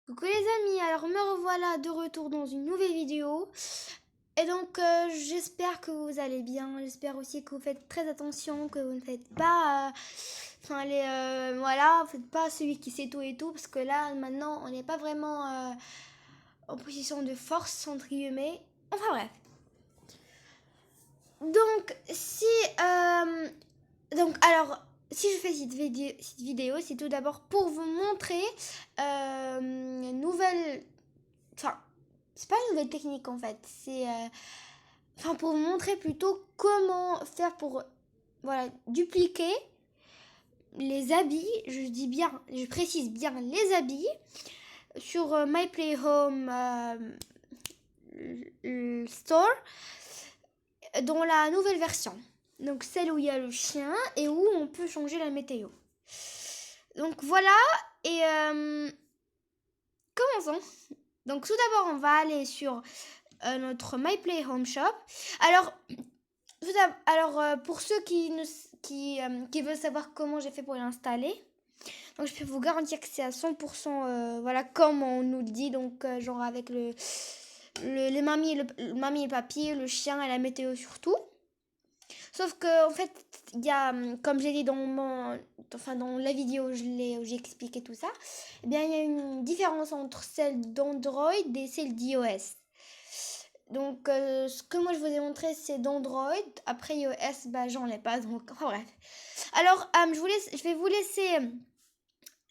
Coucou les amis, alors me revoilà de retour dans une nouvelle vidéo. Et donc j'espère que vous allez bien, j'espère aussi que vous faites très attention, que vous ne faites pas, voilà, vous faites pas celui qui sait tout et tout, parce que là maintenant on n'est pas vraiment en position de force entre guillemets. Enfin bref. Donc si je fais cette vidéo, c'est tout d'abord pour vous montrer une nouvelle. Enfin, c'est pas une nouvelle technique en fait. Enfin, pour vous montrer plutôt comment faire pour voilà, dupliquer les habits. Je précise bien les habits sur My Play Home Store dans la nouvelle version. Donc celle où il y a le chien et où on peut changer la météo. Donc voilà, et commençons. Donc tout d'abord, on va aller sur notre My Play Home Shop. Alors, pour ceux qui veulent savoir comment j'ai fait pour l'installer, donc je peux vous garantir que c'est à 100% voilà, comme on nous le dit, donc genre avec les mamies, le mamie et le papy, le chien et la météo surtout. Sauf que en fait, il y a, comme j'ai dit dans la vidéo, j'ai expliqué tout ça, eh bien il y a une différence entre celle d'Android et celle d'iOS. Donc ce que moi je vous ai montré c'est d'Android, après iOS j'en ai pas, donc bref. Alors je vais vous laisser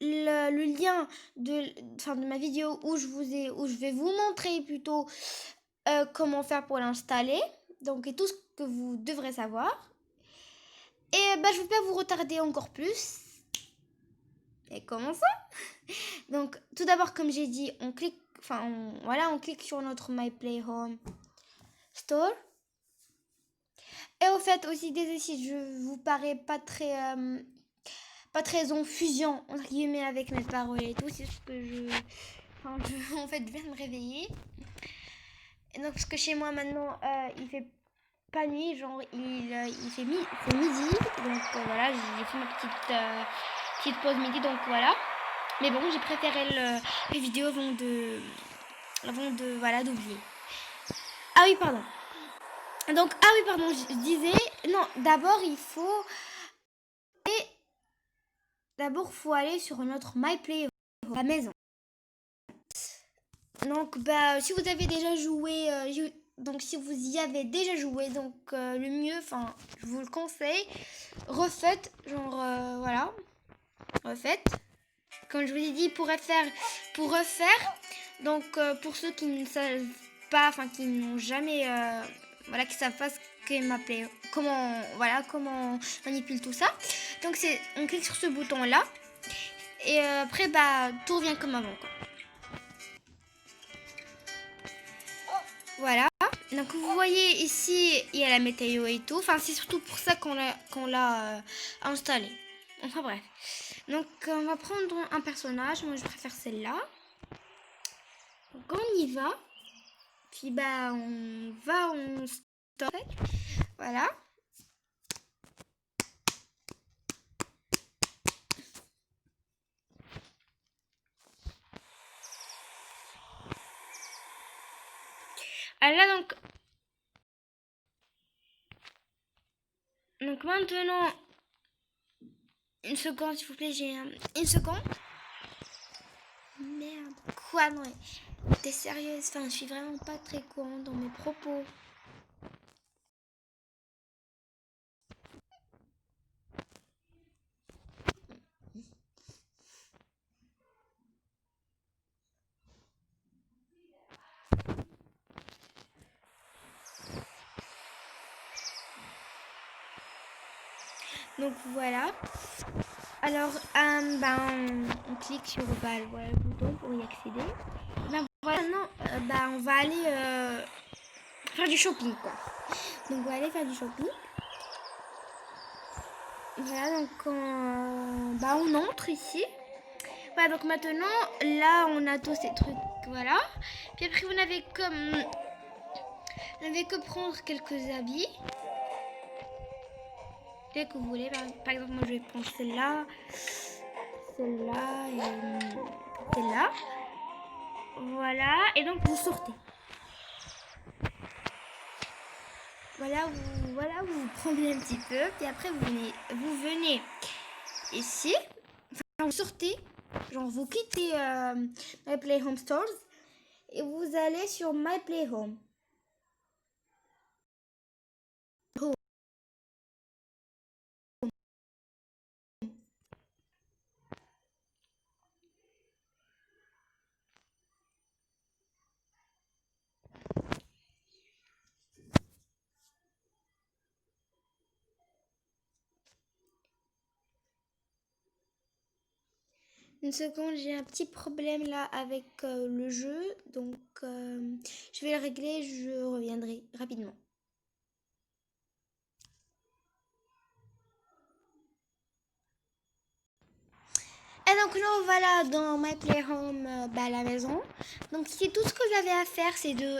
le lien de ma vidéo où je vais vous montrer plutôt comment faire pour l'installer, donc et tout ce que vous devrez savoir. Et je ne vais pas vous retarder encore plus. Et comment ça? Donc tout d'abord, comme j'ai dit, on clique sur notre My Play Home Store. Et au fait aussi, désolé si je vous parais pas très en fusion entre guillemets avec mes paroles et tout, c'est juste que en fait je viens de me réveiller. Et donc parce que chez moi maintenant il fait pas nuit, genre il fait midi, donc voilà, j'ai fait ma petite pause midi, donc voilà. Mais bon, j'ai préféré les vidéos avant de voilà, d'oublier. Ah oui, pardon. Donc, ah oui, pardon, je disais, non, faut aller sur notre MyPlay, la maison. Donc, si vous avez déjà joué, donc si vous y avez déjà joué, donc le mieux, enfin, je vous le conseille, refaites, genre, voilà, refaites. Comme je vous ai dit, pour refaire, donc pour ceux qui ne savent pas, enfin qui n'ont jamais, voilà, qui savent pas ce qu'est MyPlay, comment on manipule tout ça. Donc on clique sur ce bouton là, et après tout revient comme avant, quoi. Voilà. Donc vous voyez ici, il y a la météo et tout. Enfin, c'est surtout pour ça qu'on l'a installé. Enfin bref. Donc on va prendre un personnage. Moi je préfère celle-là. Donc on y va. Puis on stop. Voilà. Alors là donc maintenant, une seconde s'il vous plaît, j'ai une seconde. Merde, quoi, non, t'es sérieuse? Enfin, je suis vraiment pas très courante dans mes propos. Donc voilà. Alors, on clique sur le bouton pour y accéder. Voilà, maintenant, on va aller faire du shopping, quoi. Donc, on va aller faire du shopping. Voilà, donc on entre ici. Voilà, donc maintenant, là, on a tous ces trucs, voilà. Puis après, vous n'avez que prendre quelques habits. Dès que vous voulez, par exemple, moi, je vais prendre celle-là et celle-là. Voilà, et donc vous sortez. Voilà, vous promenez un petit peu, puis après vous venez ici, enfin, vous sortez, genre vous quittez My Play Home Stores et vous allez sur My Play Home. Une seconde, j'ai un petit problème là avec le jeu, donc je vais le régler, je reviendrai rapidement. Et donc là, voilà dans My Play Home à la maison. Donc c'est tout ce que vous avez à faire, c'est de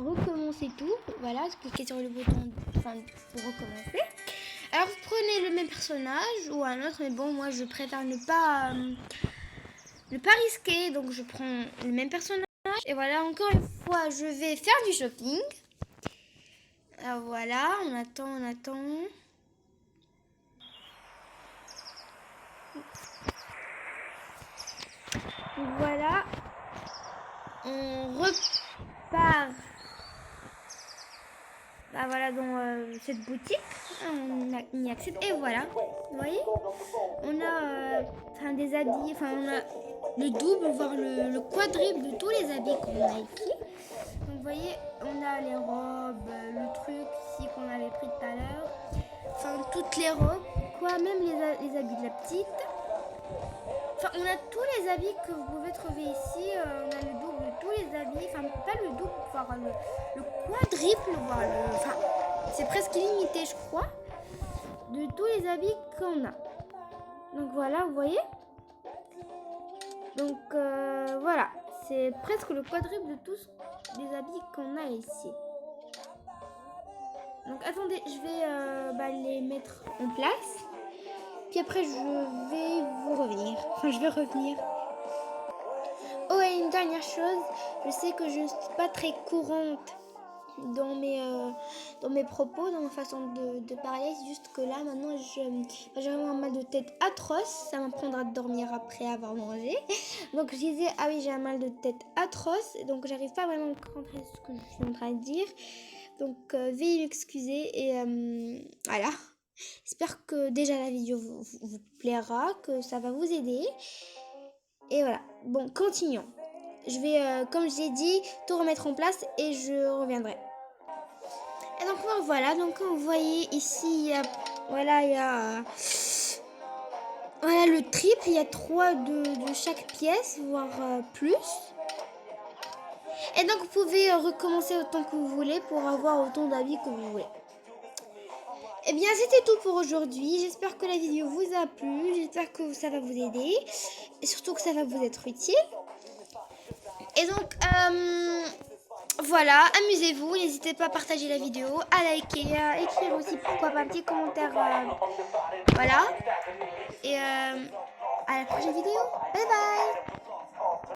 recommencer tout. Voilà, cliquez sur le bouton enfin, pour recommencer. Alors vous prenez le même personnage ou un autre, mais bon, moi je préfère ne pas risquer, donc je prends le même personnage. Et voilà, encore une fois, je vais faire du shopping. Alors voilà, on attend. Voilà, on repart voilà dans cette boutique, on y accède et voilà, vous voyez, on a des habits, enfin on a le double voire le quadruple de tous les habits qu'on a ici. Donc vous voyez, on a les robes, le truc ici qu'on avait pris tout à l'heure, enfin toutes les robes, quoi, même les habits de la petite. Enfin, on a tous les habits que vous pouvez trouver ici. On a le double de tous les habits. Enfin, pas le double, voire le quadruple, voire enfin, c'est presque limité, je crois, de tous les habits qu'on a. Donc voilà, vous voyez. Donc voilà, c'est presque le quadruple de tous les habits qu'on a ici. Donc attendez, je vais les mettre en place. Puis après, je vais revenir. Oh, et une dernière chose, je sais que je ne suis pas très courante dans mes propos, dans ma façon de parler. C'est juste que là, maintenant, j'ai vraiment un mal de tête atroce. Ça m'apprendra de dormir après avoir mangé. Donc, je disais, ah oui, j'ai un mal de tête atroce. Donc, j'arrive pas vraiment à comprendre ce que je suis en train de dire. Donc, veuillez m'excuser. Et voilà. J'espère que déjà la vidéo vous plaira, que ça va vous aider. Et voilà. Bon, continuons. Je vais, comme je l'ai dit, tout remettre en place et je reviendrai. Et donc voilà, donc vous voyez ici, il y a le triple, il y a 3 de chaque pièce, voire plus. Et donc vous pouvez recommencer autant que vous voulez pour avoir autant d'habits que vous voulez. Et bien c'était tout pour aujourd'hui, j'espère que la vidéo vous a plu, j'espère que ça va vous aider et surtout que ça va vous être utile. Et donc voilà, amusez-vous, n'hésitez pas à partager la vidéo, à liker, à écrire aussi pourquoi pas un petit commentaire, voilà. Et à la prochaine vidéo, bye bye.